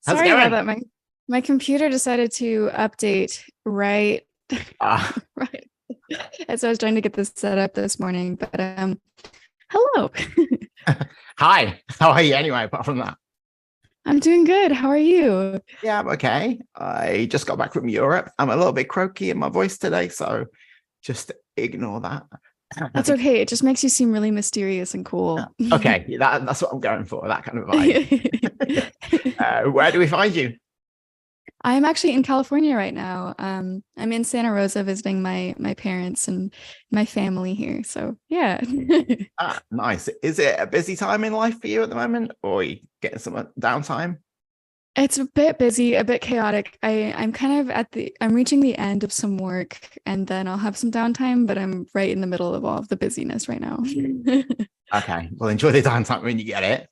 How's it Sorry about going? that. My computer decided to update Ah, right as I was trying to get this set up this morning. But hello. hi. How are you anyway, apart from that? I'm doing good. How are you? Yeah, I'm okay. I just got back from Europe. I'm a little bit croaky in my voice today, so just ignore that. That's okay. It just makes you seem really mysterious and cool. Okay, that's what I'm going for, that kind of vibe. Where do we find you? I'm actually in California right now. I'm in Santa Rosa visiting my parents and my family here. So yeah. Ah, nice. Is it a busy time in life for you at the moment, or are you getting some downtime? It's a bit busy, a bit chaotic. I'm kind of I'm reaching the end of some work and then I'll have some downtime, but I'm right in the middle of all of the busyness right now. Okay, well, enjoy the downtime when you get it.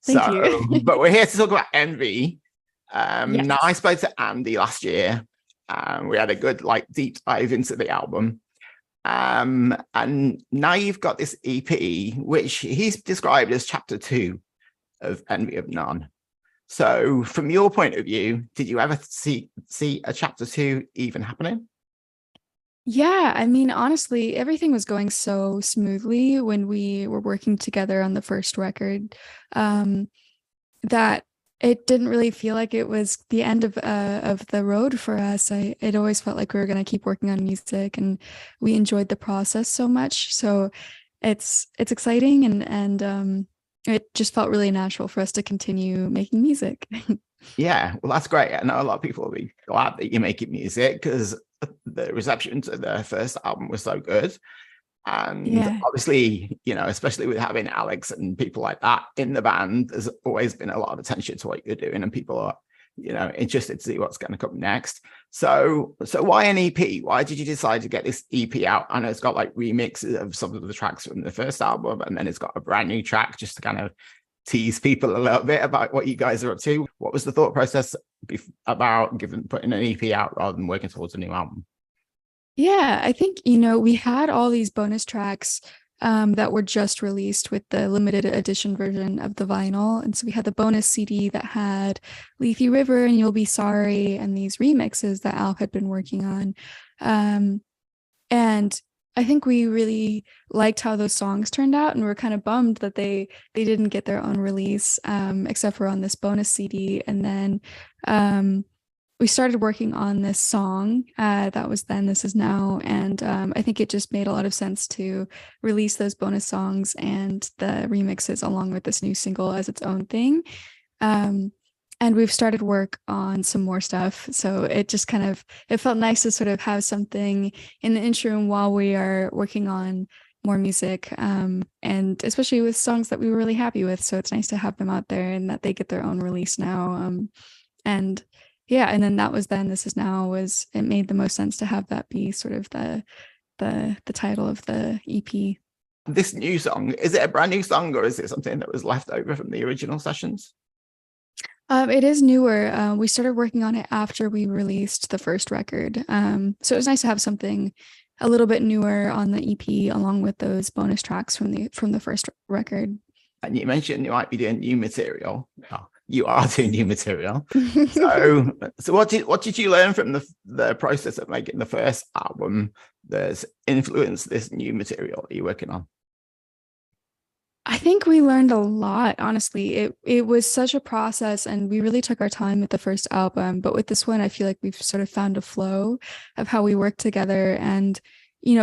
Thank you. But we're here to talk about Envy. Now I Yes. spoke to Andy last year. We had a good deep dive into the album. And now you've got this EP, which he's described as chapter 2 of Envy of None. So from your point of view, did you ever see a chapter 2 even happening? Yeah, I mean, honestly, everything was going so smoothly when we were working together on the first record, um, that it didn't really feel like it was the end of the road for us. It always felt like we were gonna keep working on music, and we enjoyed the process so much. So it's exciting, and it just felt really natural for us to continue making music. Yeah, well, that's great. I know a lot of people will be glad that you're making music because the reception to the first album was so good. And Yeah. obviously, especially with having Alex and people like that in the band, there's always been a lot of attention to what you're doing, and people are, interested to see what's going to come next. So why an EP? Why did you decide to get this EP out? I know it's got remixes of some of the tracks from the first album, and then it's got a brand new track just to kind of tease people a little bit about what you guys are up to. What was the thought process about putting an EP out rather than working towards a new album? Yeah, I think, we had all these bonus tracks that were just released with the limited edition version of the vinyl. And so we had the bonus CD that had Leafy River and You'll Be Sorry and these remixes that Alf had been working on. And I think we really liked how those songs turned out, and we're kind of bummed that they didn't get their own release, except for on this bonus CD. And then we started working on this song that was Then This Is Now, and I think it just made a lot of sense to release those bonus songs and the remixes along with this new single as its own thing. And we've started work on some more stuff, so it felt nice to sort of have something in the interim while we are working on more music, and especially with songs that we were really happy with. So it's nice to have them out there and that they get their own release now. And yeah, and then that was Then This Is Now. It made the most sense to have that be sort of the title of the EP. This new song, is it a brand new song, or is it something that was left over from the original sessions? It is newer. We started working on it after we released the first record. So it was nice to have something a little bit newer on the EP along with those bonus tracks from the first record. And you mentioned you might be doing new material. Oh, you are doing new material. So what did you learn from the process of making the first album that's influenced this new material that you're working on? I think we learned a lot, honestly. It was such a process, and we really took our time with the first album. But with this one, I feel like we've sort of found a flow of how we work together. And,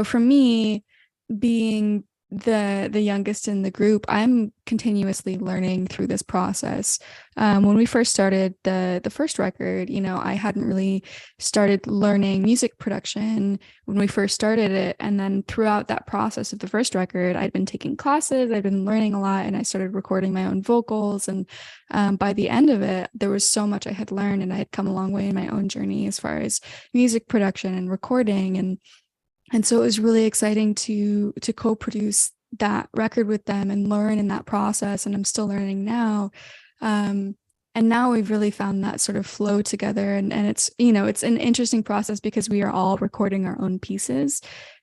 for me, being the youngest in the group, I'm continuously learning through this process. When we first started the first record, I hadn't really started learning music production when we first started it, and then throughout that process of the first record, I'd been taking classes, I'd been learning a lot, and I started recording my own vocals. And by the end of it, there was so much I had learned, and I had come a long way in my own journey as far as music production and recording. And so it was really exciting to co-produce that record with them and learn in that process. And I'm still learning now. And now we've really found that sort of flow together. And it's, it's an interesting process because we are all recording our own pieces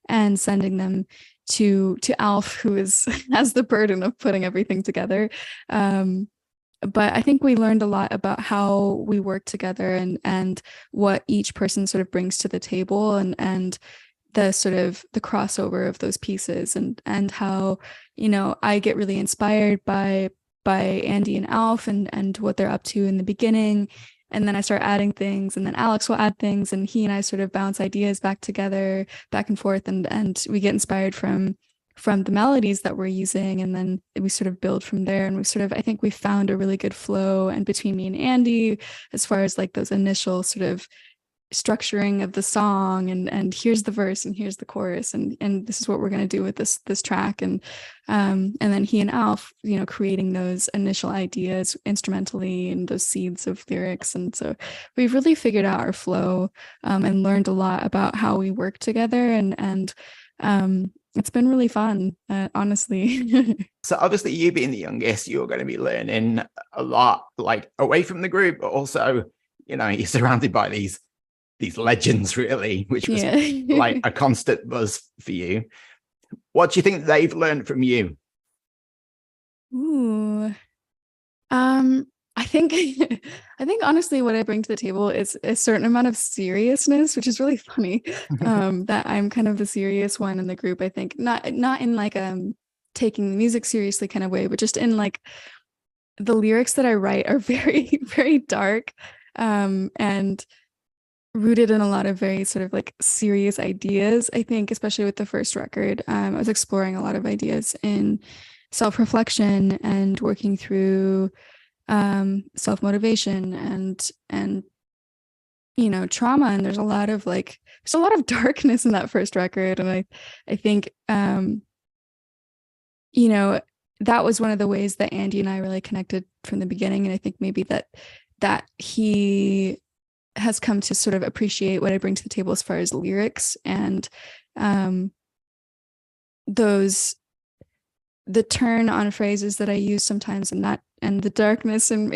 and sending them to Alf, who has the burden of putting everything together. but I think we learned a lot about how we work together and what each person sort of brings to the table, and the sort of the crossover of those pieces, and how, you know, I get really inspired by Andy and Alf and what they're up to in the beginning. And then I start adding things, and then Alex will add things, and he and I sort of bounce ideas back together, back and forth, and we get inspired from the melodies that we're using, and then we sort of build from there. And we sort of, I think we found a really good flow and between me and Andy as far as like those initial sort of structuring of the song, and here's the verse and here's the chorus, and this is what we're going to do with this track, and then he and Alf, you know, creating those initial ideas instrumentally and those seeds of lyrics. And so we've really figured out our flow, and learned a lot about how we work together, and it's been really fun, honestly. So obviously, you being the youngest, you're going to be learning a lot, like away from the group, but also, you know, you're surrounded by these legends, really, which was like a constant buzz for you. What do you think they've learned from you? Ooh, I think I think honestly what I bring to the table is a certain amount of seriousness, which is really funny. That I'm kind of the serious one in the group. I think not in like taking the music seriously kind of way, but just in like the lyrics that I write are very, very dark, and rooted in a lot of very sort of like serious ideas. I think especially with the first record, I was exploring a lot of ideas in self-reflection and working through self-motivation and you know, trauma. And there's a lot of darkness in that first record. And I think you know, that was one of the ways that Andy and I really connected from the beginning. And I think maybe that he has come to sort of appreciate what I bring to the table as far as lyrics, and the turn on phrases that I use sometimes, and the darkness in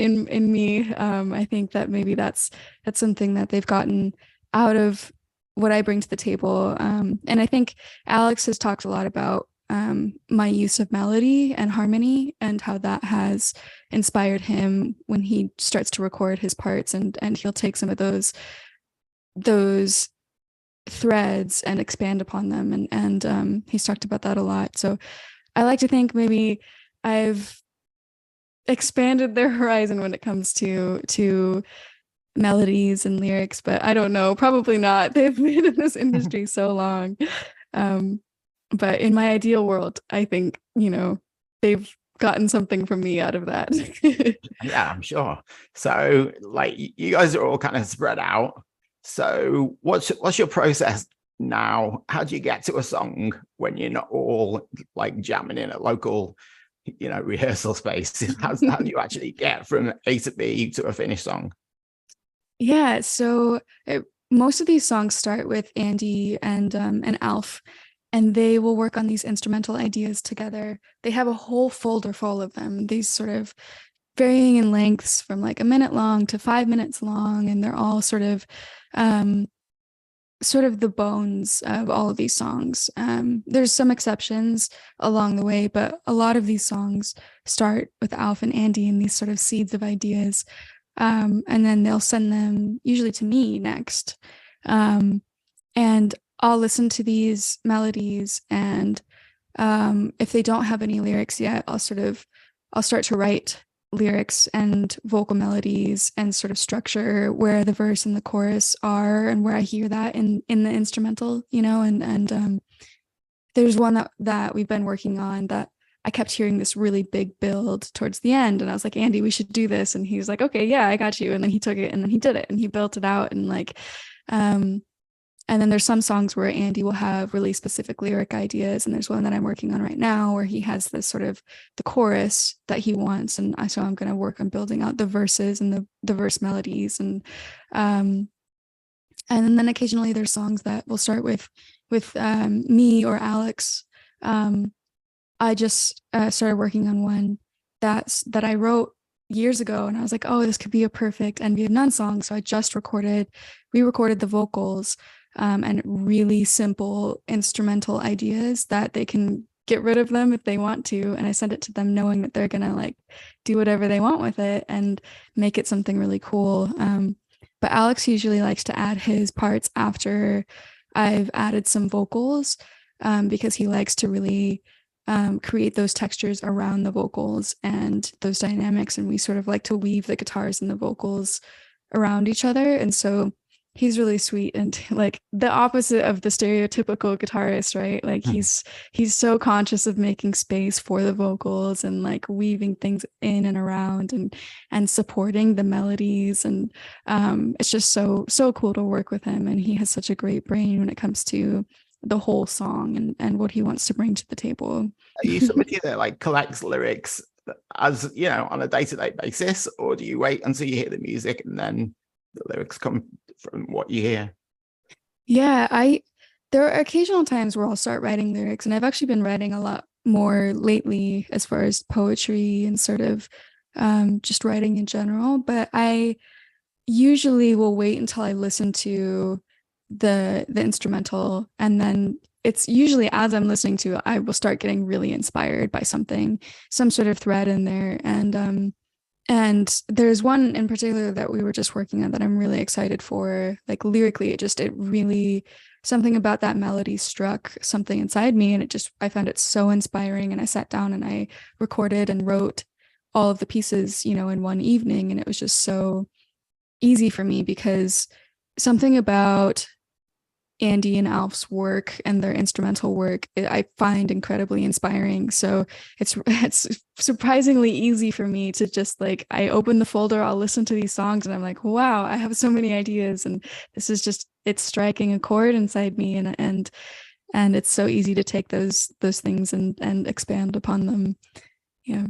me. I think that maybe that's something that they've gotten out of what I bring to the table. And I think Alex has talked a lot about my use of melody and harmony, and how that has inspired him when he starts to record his parts, and he'll take some of those threads and expand upon them, and he's talked about that a lot. So I like to think maybe I've expanded their horizon when it comes to melodies and lyrics, but I don't know, probably not. They've been in this industry so long. But in my ideal world, I think, you know, they've gotten something from me out of that. Yeah, I'm sure. So like you guys are all kind of spread out. So what's your process now? How do you get to a song when you're not all like jamming in a local, you know, rehearsal space? How do you actually get from A to B to a finished song? Yeah, so most of these songs start with Andy and Alf, and they will work on these instrumental ideas together. They have a whole folder full of them, these sort of varying in lengths from like a minute long to 5 minutes long, and they're all sort of the bones of all of these songs. There's some exceptions along the way, but a lot of these songs start with Alf and Andy and these sort of seeds of ideas. And then they'll send them usually to me next. And I'll listen to these melodies, and if they don't have any lyrics yet, I'll start to write lyrics and vocal melodies and sort of structure where the verse and the chorus are and where I hear that in the instrumental, you know, and there's one that we've been working on that I kept hearing this really big build towards the end, and I was like, Andy, we should do this. And he was like, okay, yeah, I got you. And then he took it and then he did it and he built it out, and like, and then there's some songs where Andy will have really specific lyric ideas. And there's one that I'm working on right now where he has this sort of the chorus that he wants. And so I'm going to work on building out the verses and the verse melodies. And then occasionally there's songs that will start with me or Alex. I just started working on one that I wrote years ago, and I was like, oh, this could be a perfect Envy of None song. So I just re-recorded the vocals, and really simple instrumental ideas that they can get rid of them if they want to, and I send it to them knowing that they're gonna like do whatever they want with it and make it something really cool. But Alex usually likes to add his parts after I've added some vocals, because he likes to really create those textures around the vocals and those dynamics, and we sort of like to weave the guitars and the vocals around each other. And so he's really sweet and like the opposite of the stereotypical guitarist, right? Like he's so conscious of making space for the vocals and like weaving things in and around and supporting the melodies, and it's just so cool to work with him, and he has such a great brain when it comes to the whole song and what he wants to bring to the table. Are you somebody that like collects lyrics as, you know, on a day-to-day basis, or do you wait until you hear the music and then the lyrics come from what you hear? Yeah, there are occasional times where I'll start writing lyrics, and I've actually been writing a lot more lately as far as poetry and sort of just writing in general, but I usually will wait until I listen to the instrumental, and then it's usually as I'm listening to it, I will start getting really inspired by something, some sort of thread in there. And there's one in particular that we were just working on that I'm really excited for. Like lyrically, it really, something about that melody struck something inside me, and I found it so inspiring. And I sat down and I recorded and wrote all of the pieces, you know, in one evening, and it was just so easy for me because something about Andy and Alf's work and their instrumental work I find incredibly inspiring. So it's surprisingly easy for me to just like, I open the folder, I'll listen to these songs, and I'm like, wow, I have so many ideas, and this is just, it's striking a chord inside me, and it's so easy to take those things and expand upon them. Yeah.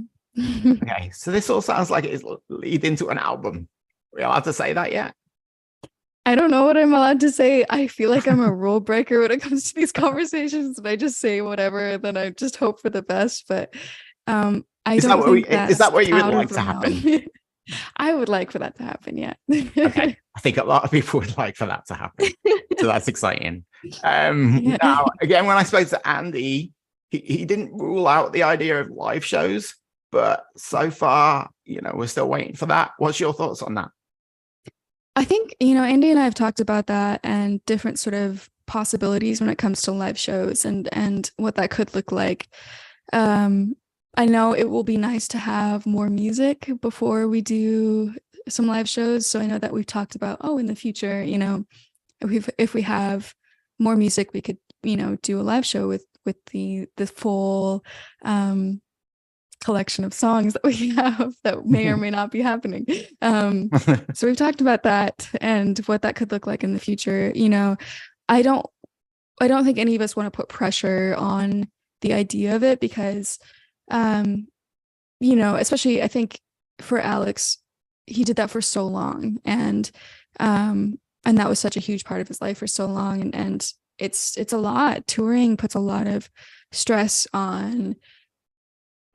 Okay, so this all sounds like it's lead into an album. Are we allowed to say that yet? I don't know what I'm allowed to say. I feel like I'm a rule breaker when it comes to these conversations, and I just say whatever, and then I just hope for the best. But is that what you would like to happen? I would like for that to happen, yeah. Okay, I think a lot of people would like for that to happen, so that's exciting. Now, again, when I spoke to Andy, he didn't rule out the idea of live shows, but so far, you know, we're still waiting for that. What's your thoughts on that? I think, you know, Andy and I have talked about that and different sort of possibilities when it comes to live shows and what that could look like. I know it will be nice to have more music before we do some live shows. So I know that we've talked about, in the future, you know, if we have more music, we could, you know, do a live show with the full collection of songs that we have that may or may not be happening. So we've talked about that and what that could look like in the future. You know, I don't think any of us want to put pressure on the idea of it because, you know, especially I think for Alex, he did that for so long, and that was such a huge part of his life for so long, and it's a lot. Touring puts a lot of stress on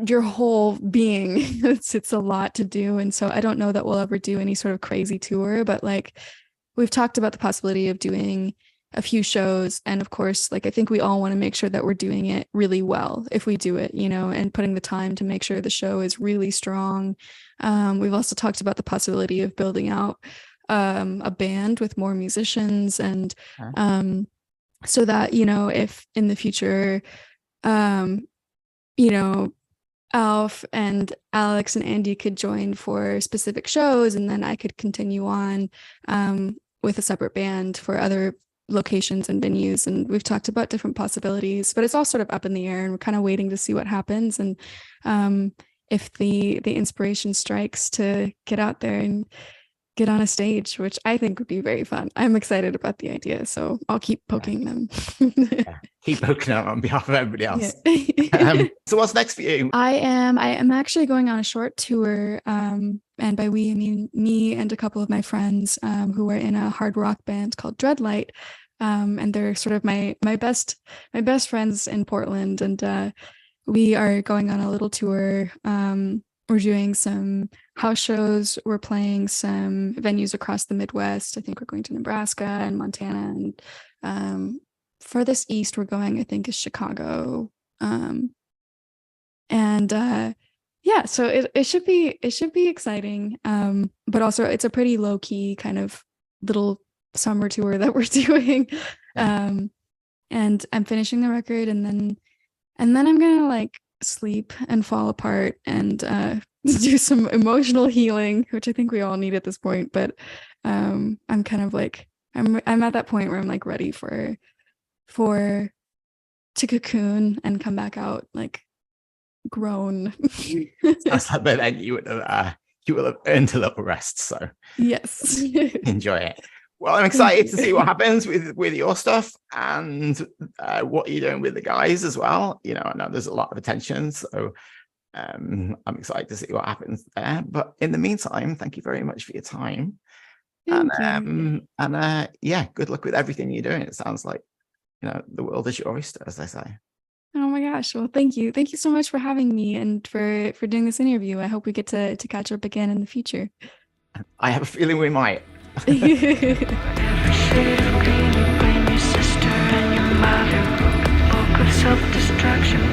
your whole being. It's a lot to do, and so I don't know that we'll ever do any sort of crazy tour, but like we've talked about the possibility of doing a few shows, and of course, like I think we all want to make sure that we're doing it really well if we do it, you know, and putting the time to make sure the show is really strong. We've also talked about the possibility of building out a band with more musicians, and so that, you know, if in the future, you know, Alf and Alex and Andy could join for specific shows, and then I could continue on with a separate band for other locations and venues. And we've talked about different possibilities, but it's all sort of up in the air, and we're kind of waiting to see what happens. And if the inspiration strikes to get out there and get on a stage, which I think would be very fun. I'm excited about the idea, so I'll keep poking them. Keep poking them on behalf of everybody else. Yeah. So what's next for you? I am actually going on a short tour, and by we I mean me and a couple of my friends who are in a hard rock band called Dreadlight, and they're sort of my best friends in Portland, and we are going on a little tour. We're doing some house shows. We're playing some venues across the Midwest. I think we're going to Nebraska and Montana, and furthest east we're going, I think, is Chicago, And yeah, so it should be exciting. But also it's a pretty low key kind of little summer tour that we're doing. And I'm finishing the record, and then I'm gonna like sleep and fall apart and do some emotional healing, which I think we all need at this point. But I'm kind of like I'm at that point where I'm like ready to cocoon and come back out like grown. But then you will have earned a little rest. So yes, enjoy it. Well, I'm excited to see what happens with your stuff and what you're doing with the guys as well. You know, I know there's a lot of attention, so I'm excited to see what happens there. But in the meantime, thank you very much for your time. Thank and yeah, good luck with everything you're doing. It sounds like, you know, the world is your oyster, as they say. Oh my gosh. Well, thank you so much for having me and for doing this interview. I hope we get to catch up again in the future. I have a feeling we might. Self-destruction.